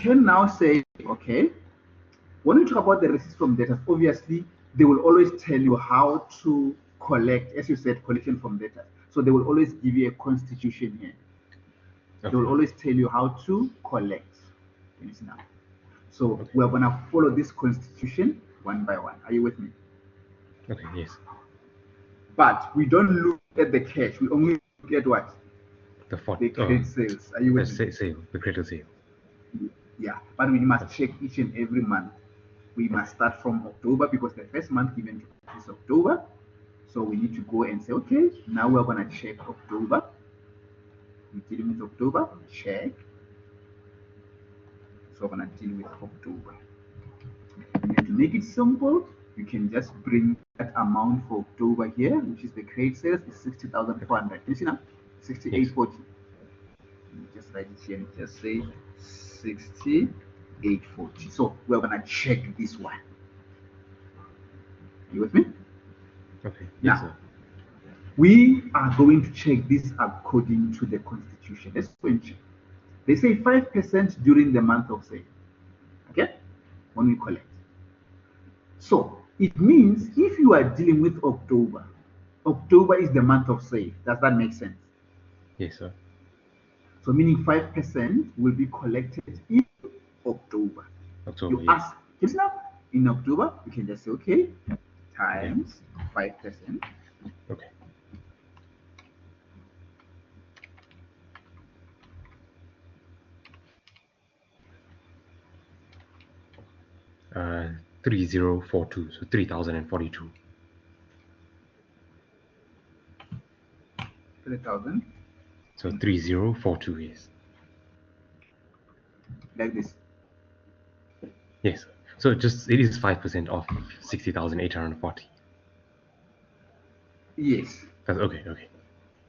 can now say, okay, when we talk about the receipts from debtors, obviously they will always tell you how to collect, as you said, collection from debtors. So they will always give you a constitution here. They will Okay. always tell you how to collect. Can you see now? So Okay. we're gonna follow this constitution one by one. Are you with me? Okay. Yes. But we don't look at the cash. We only look at what? The fourth. The credit sales. Are you with me? Sale. The greater sale. Yeah. But we must Okay. check each and every month. We must start from October because the first month given to us is October. So we need to go and say, okay, now we're gonna check October. We're dealing with October. Check. So we're gonna deal with October. And to make it simple, you can just bring that amount for October here, which is the credit sales, is Okay. 60,400. Can you see now? Yes. 6840. Just write it here and just say 6840. So we're gonna check this one. You with me? Okay. Yes, Now sir. we are going to check this according to the constitution. Let's go and check. They say 5% during the month of sale. Okay? When we collect. So it means if you are dealing with October, October is the month of sale. Does that make sense? Yes, sir. So meaning 5% will be collected in October. October. You Yes. ask, just now in October, you can just say, okay, Okay. times 5%. Okay. 3042. So 3042. 3,000, So 3042. Yes. like this. Yes. So it is 5% off 60,840. Yes. That's okay. Okay.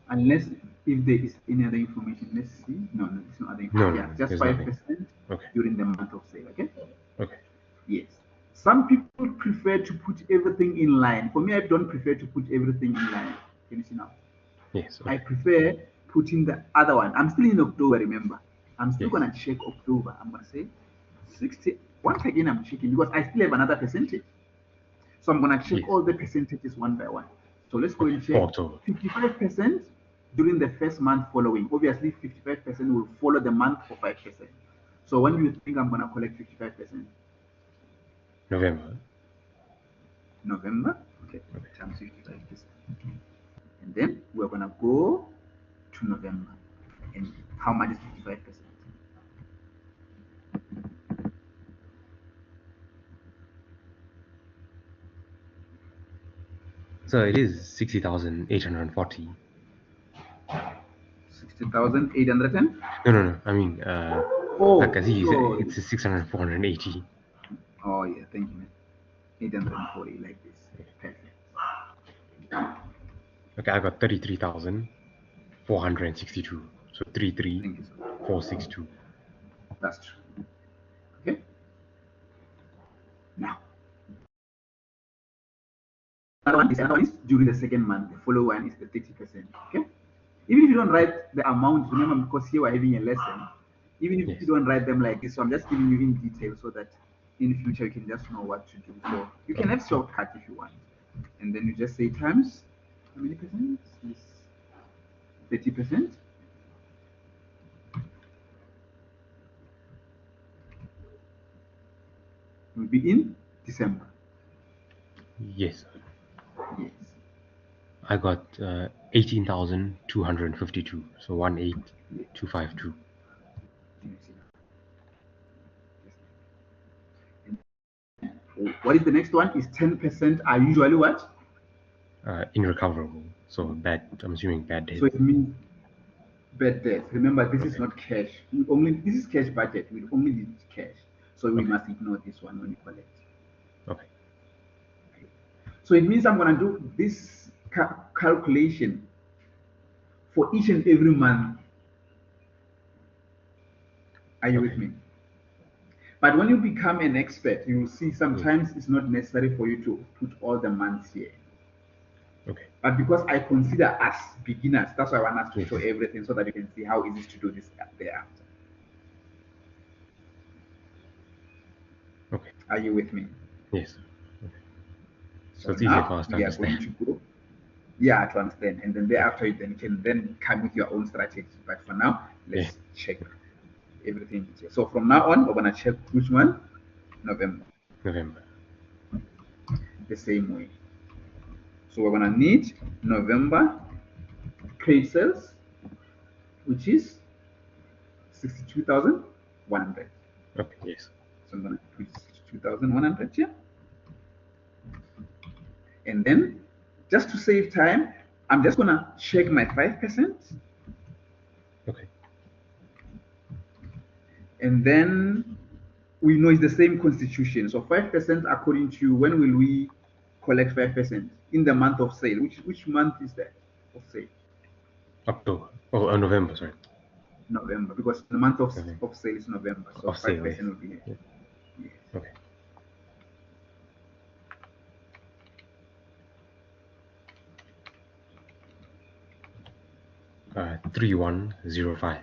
Unless if there is any other information. Let's see. No, no, there's no other No, information. no, Yeah, no. just There's nothing. 5% Okay. during the month of sale. Okay. Okay. Yes. Some people prefer to put everything in line. For me, I don't prefer to put everything in line. Can you see now? Yes. I Okay. prefer putting the other one. I'm still in October, remember. I'm still Yes. gonna check October. I'm gonna say 60. Once again, I'm checking because I still have another percentage. So I'm gonna check Yes. all the percentages one by one. So let's go Okay. and For check October. 55% during the first month following. Obviously, 55% will follow the month for 5%. So when do you think I'm gonna collect 55%? November. November. Okay, Okay. times 55%. And then we're gonna go to November. And how much is 55%? So it is 60,840. 60,810. No, no, no. I mean, like I Oh, see, you said sorry. it's 600, 480. Oh, yeah, thank you, man. 840, like this. Perfect. Okay, I got 33,462. So Thank you so much. 33,462. That's true. Okay. Now, another one is during the second month. The follow one is the 30%. Okay. Even if you don't write the amount, remember because here we're having a lesson. Even if you Yes. don't write them like this, so I'm just giving you in detail so that in future you can just know what to do. So you can Okay. have shortcut if you want, and then you just say times how many percent? Is 30%. Will be in December. Yes. Yes. I got 18,252. So 18,252. What is the next one? Is 10% are usually what? Irrecoverable. So bad. I'm assuming bad So debts. it means bad debt. Remember, this is Okay. not cash. We only this is cash budget. We only need cash. So we Okay. must ignore this one when you collect. Okay. So it means I'm gonna do this calculation for each and every month. Are you with Okay. me? But when you become an expert, you will see Yes. sometimes it's not necessary for you to put all the months here. Okay. But because I consider us beginners, that's why I want us to Yes. show everything so that you can see how easy to do this thereafter. Okay. Are you with me? Yes. Okay. So So it's easier for now us to we are going understand. to go, yeah, to understand, and then thereafter Okay. you then can then come with your own strategy. But for now, Yeah. let's check everything detail. So from now on, we're gonna check which one? November, November. the same way. So we're gonna need November trade sales, which is 62,100. Okay. Yes. So I'm gonna put 62,100 here, and then just to save time, I'm just gonna check my 5%, Okay. and then we know it's the same constitution. So 5% according to, when will we collect 5%? In the month of sale. Which month is that of sale? October. Oh, November. Sorry. November, because the month November. of sale is November. So Of sale. 5% Yes. will be here. Yeah. Yes. Okay. 3105.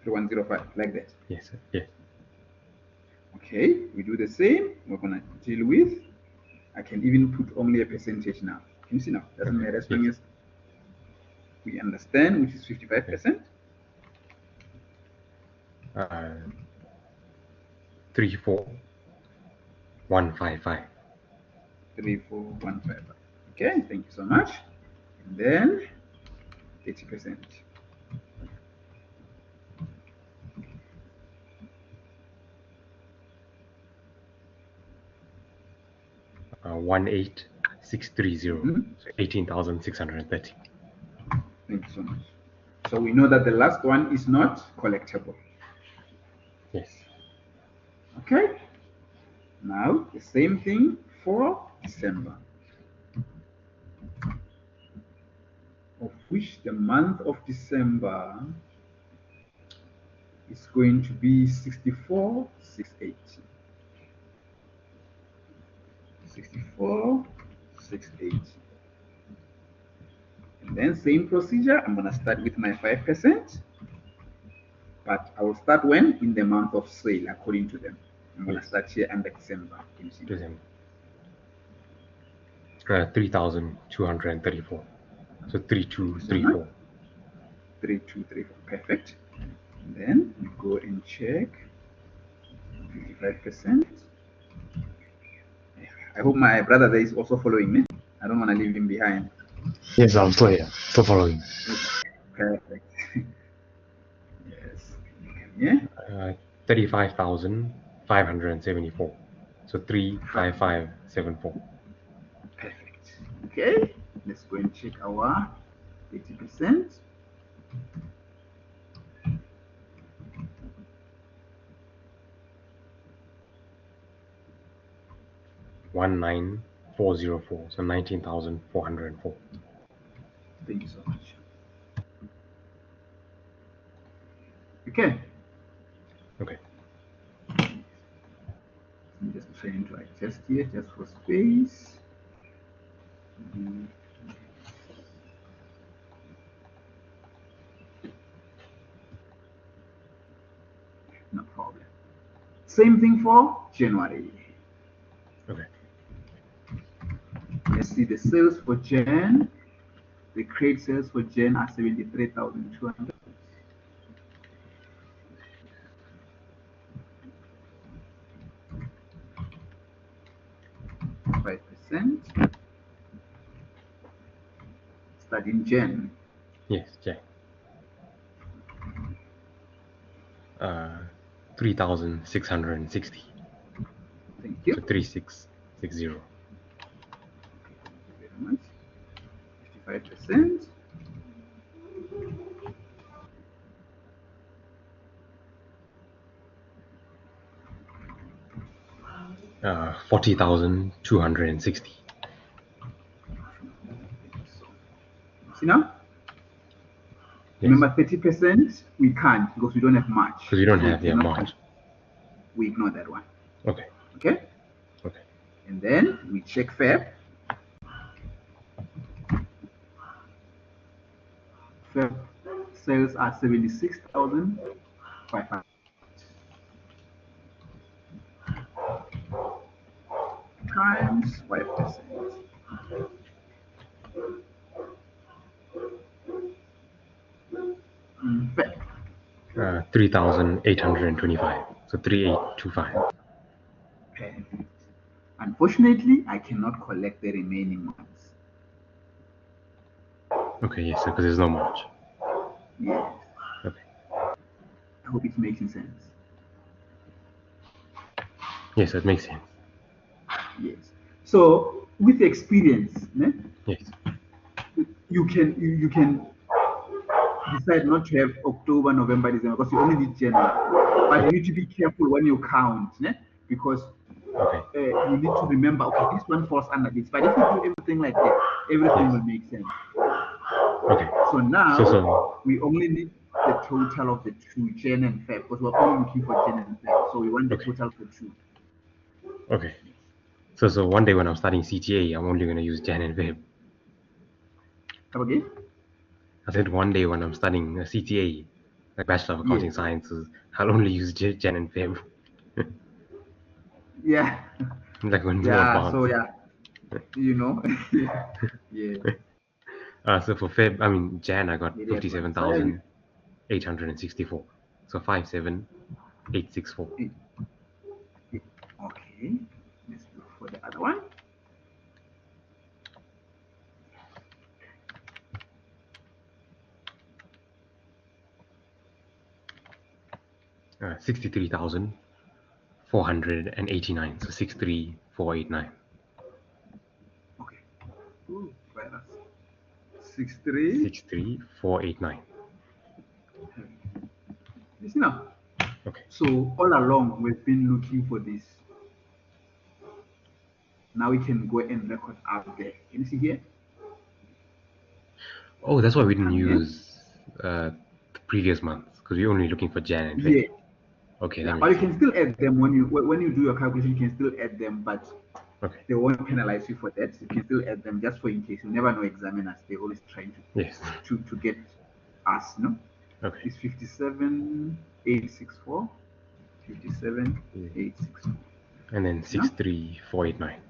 3105, like that. Yes. Yes. Okay, we do the same. We're gonna deal with, I can even put only a percentage now. Can you see now? Doesn't Okay. matter as Yes. long as we understand, which is Okay. 55%. 34155. 34155. Okay, thank you so much. And then 30%. 18630. Mhm. So 18,630. Thank you so much. So we know that the last one is not collectible. Yes. Okay, now the same thing for December, of which the month of December is going to be 64,680. 64,680. And then same procedure, I'm gonna start with my 5%, but I will start when? In the month of sale, according to them. I'm gonna Yes. start here under December. Can you see now? December. 3,234. So Thank you so much. 3234. 3234. Perfect. And then we go and check 55%. I hope my brother there is also following me. I don't want to leave him behind. Yes, I'm still here. Still following. Perfect. Yes. Yeah. 35,574. So 35574. Perfect. Okay. Let's go and check our 80%. 19404. So 19,404. Thank you so much. Okay. Okay. I'm just trying to adjust here just for space. Mhm. No problem. Same thing for January. Okay. Let's see the sales for Jan. The crate sales for Jan are 73,200. 5%. Starting Jan. Yes, Jack. 3,660. Thank you. So 3660. Thank you very much. 55%. 40,260. See now? Yes. Remember, 30% we can't because we don't have much. Because you don't So we have cannot March. we ignore that one. Okay. Okay? Okay. And then we check Feb. Feb sales are 76,500 times 5%. Fair. 3,825. So 3,825. Perfect. Unfortunately, I cannot collect the remaining ones. Okay, yes, because there's not much. Yes. Okay. I hope it's making sense. Yes, that makes sense. Yes. So with experience, Yes. you can decide not to have October, November, December because you only need January. But you need to be careful when you count, because Okay. you need to remember, okay, this one falls under this. But if you do everything like that, everything Yes. will make sense. Okay. So now So we only need the total of the two, Jan and Feb, because we're only looking for Jan and Feb. So we want the Okay. total for two. okay. So one day when I'm studying CTA, I'm only gonna use Jan and Feb. Come again? I said one day when I'm studying a CTA, like Bachelor of Accounting Yes. Sciences, I'll only use Jan and Feb. Yeah. Like when it's more Yeah. So advanced. yeah. So for Feb, Jan, I got Very advanced. So, 57,864. So 57,864. okay. Let's look for the other one. 63,489. So 63,489. Okay. Ooh, virus. 63. 63,489. Listen now. Okay. So all along we've been looking for this. Now we can go and record up there. Can you see here? Oh, that's why we didn't Come here. use the previous months because we're only looking for Jan and Feb. Yeah. Okay, Yeah. that Or makes you can sense. still add them when you do your calculation. You can still add them, but Okay. they won't penalize you for that. You can still add them just for in case. You never know examiners. They're always trying Yes. to get us, no? Okay. It's 57,864. 57,864. And then You know? 63,489.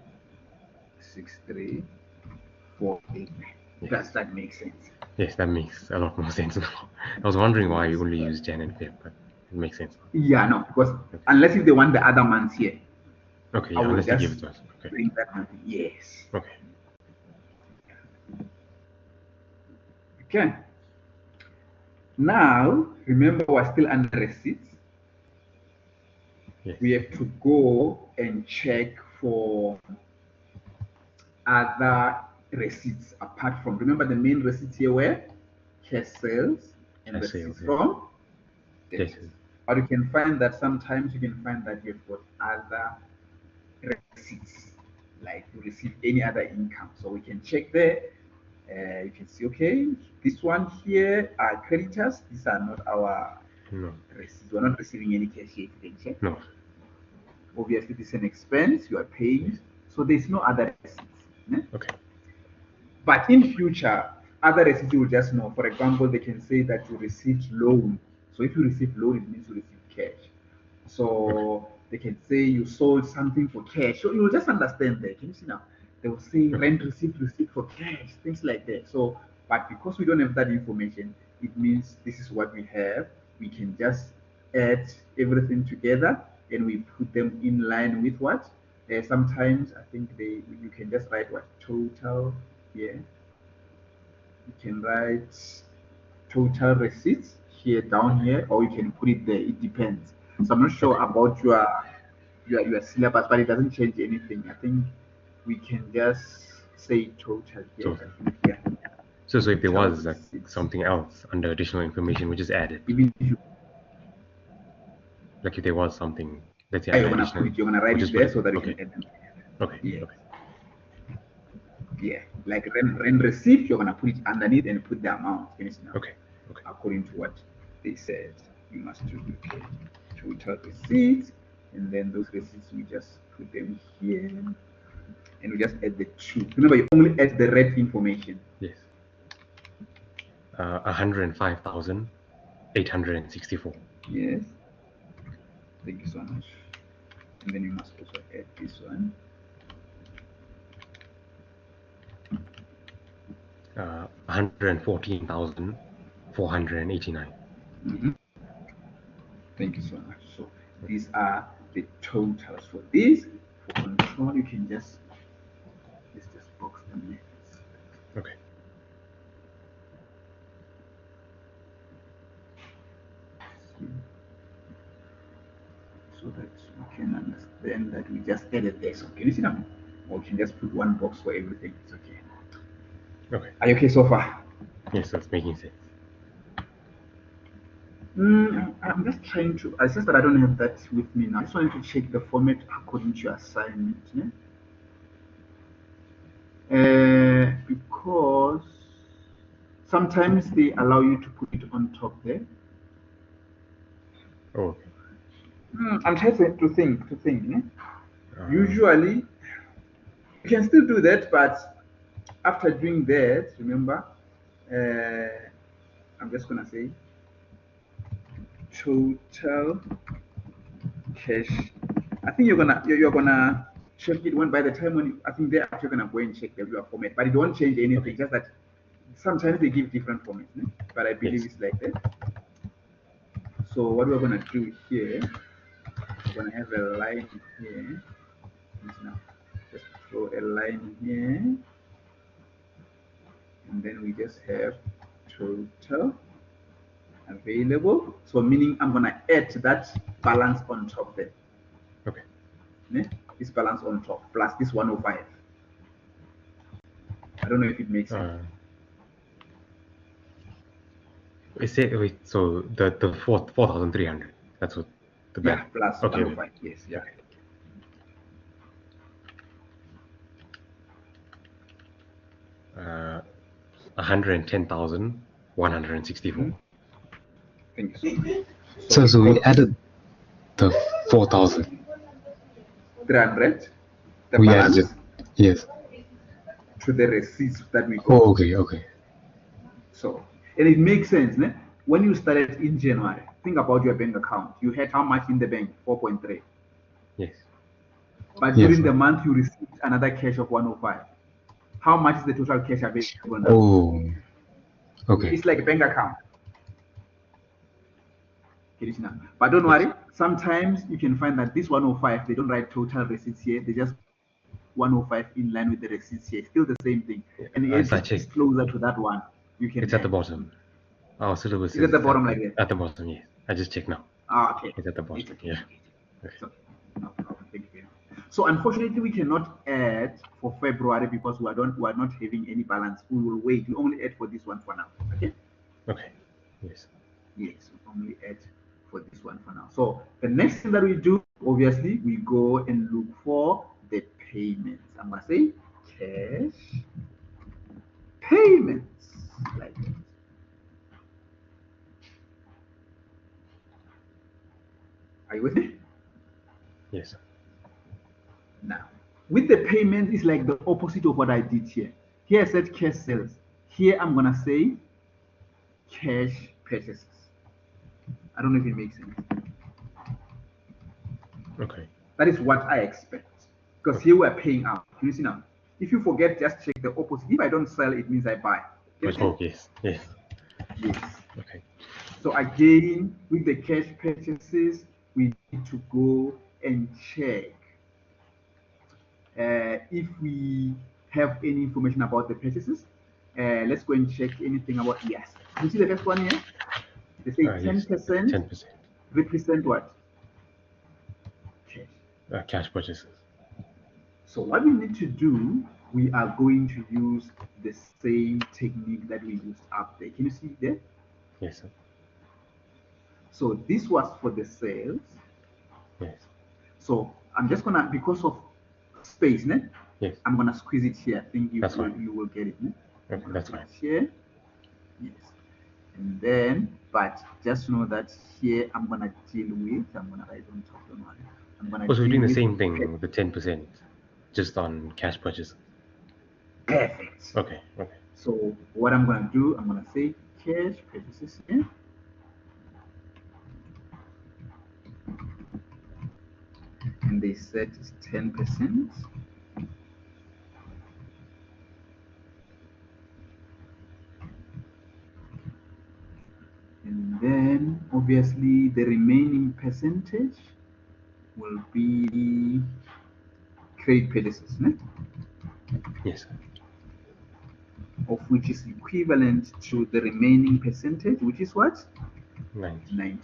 63,489. Yes. Does that make sense? Yes, that makes a lot more sense now. I was wondering why you only use Jan and Feb, but it makes sense. Yeah, no, because unless if they want the other months here, Okay, I yeah, will unless they give it just to us. Okay. bring that month. Yes. Okay. Okay. Now, remember, we're still under receipts. Yes. We have to go and check for other receipts apart from. Remember, the main receipts here were cash sales and Cash receipts sales, yeah. from Yes. debtors. But you can find that sometimes you can find that you've got other receipts, like you receive any other income. So we can check there. You can see, okay, this one here are creditors. These are not our No. receipts. We're not receiving any cash here. You can check. No. Obviously, this is an expense you are paying. Yes. So there's no other receipts. Okay. But in future, other receipts you will just know. For example, they can say that you received loan. So if you receive loan, it means you receive cash. So they can say you sold something for cash. So you will just understand that. Can you see now? They will say rent receipt for cash, things like that. So, but because we don't have that information, it means this is what we have. We can just add everything together and we put them in line with what? Sometimes I think you can just write what total here. You can write total receipts here down here, or you can put it there. It depends. So I'm not sure Okay. about your syllabus, but it doesn't change anything. I think we can just say total here. Total. I think, yeah. So if there Total was like receipts. something else under additional information, we just add it. Even if Like if there was something, let's say you're under gonna additional, you're gonna write we'll it just put there it so that you Okay. can add them. Okay. Yeah. Okay. Yeah. Like rent receipt, you're gonna put it underneath and put the amount. Can you see now? Okay. Okay. According to what they said you must do. Okay. Total receipts, and then those receipts we just put them here, and we just add the two. Remember, you only add the red information. Yes. 105,864. Yes. Thank you so much. And then you must also add this one. 114,489. Thank you so much. So these are the totals for this. For control, you can just let's just box them here. Okay. So that you can understand that we just added this. Can you see now? Or you can just put one box for everything. It's okay. Okay. Are you okay so far? Yes, that's making sense. I'm just trying to. It's just that I don't have that with me now. I just wanted to check the format according to your assignment. Yeah? Because sometimes they allow you to put it on top there. Oh, okay. I'm trying to think. Yeah? Usually, you can still do that, but after doing that, remember, I'm just gonna say total cash. I think you're gonna check it when by the time I think thereafter you're gonna go and check your format, but it won't change anything. Okay. Just that sometimes they give different formats, but I believe Yes. it's like that. So what we're gonna do here, we're gonna have a line here. Now, just draw a line here, and then we just have total available. So meaning I'm gonna add that balance on top there. Okay. This balance on top plus this 105. I don't know if it makes sense. Wait, so the 4,300. That's what the Yeah, plus okay. 105. Yes, yeah. Okay. 110,164. Thank you so much. So we added the 4,000. 300. The We balance added it. Yes. to the receipts that we got. Oh, okay. So, and it makes sense. When you started in January, think about your bank account. You had how much in the bank? 4.3. Yes. But Yes, during sir. the month, you received another cash of 105. How much is the total cash available now? Oh, okay. It's like a bank account. But don't worry, sometimes you can find that this 105, they don't write total receipts here, they just 105 in line with the receipts here. Still the same thing. And if I checked. it's closer to that one, you can It's at the bottom. Our syllabus is at the bottom like that? At the bottom, yes. I just checked now. Okay. It's at the bottom. It's okay. Yeah. It's okay. No problem. Thank you very much. So unfortunately, we cannot add for February because we are not having any balance. We will wait. We only add for this one for now. Okay. Okay. Yes. Yes, we only add for this one for now. So the next thing that we do, obviously, we go and look for the payments. I'm gonna say cash payments like that. Are you with me? Yes. Now, with the payment is like the opposite of what I did here. Here I said cash sales. Here I'm gonna say cash purchases. I don't know if it makes sense. Okay. That is what I expect. Because here we're paying out. Can you see now? If you forget, just check the opposite. If I don't sell, it means I buy. Can you see? Oh, yes. Yes. Yes. Okay. So again, with the cash purchases, we need to go and check if we have any information about the purchases. Let's go and check anything about, yes. You see the first one here? They say 10% 10%. represent what? Cash. Cash purchases. So what we need to do, we are going to use the same technique that we used up there. Can you see there? Yes, sir. So this was for the sales. Yes. So I'm just gonna, because of space, yes. I'm gonna squeeze it here. I think you will get it. Okay, that's fine. Here, yes. And then, but just know that here I'm gonna deal with. I'm gonna write on top. Don't worry. I'm gonna. So we're doing the same thing with the 10%, just on cash purchases. Perfect. Okay. So what I'm gonna do, I'm gonna say cash purchases here. And they set is 10%. And then obviously the remaining percentage will be credit purchases, right? Yes, sir. Of which is equivalent to the remaining percentage, which is what? 90. 90%.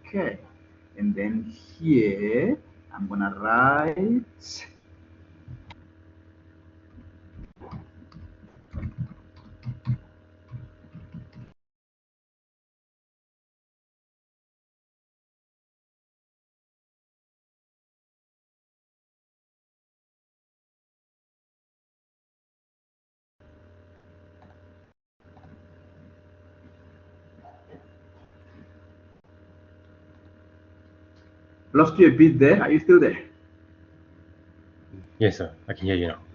Okay. And then here I'm gonna write lost you a bit there. Are you still there? Yes, sir. I can hear you now.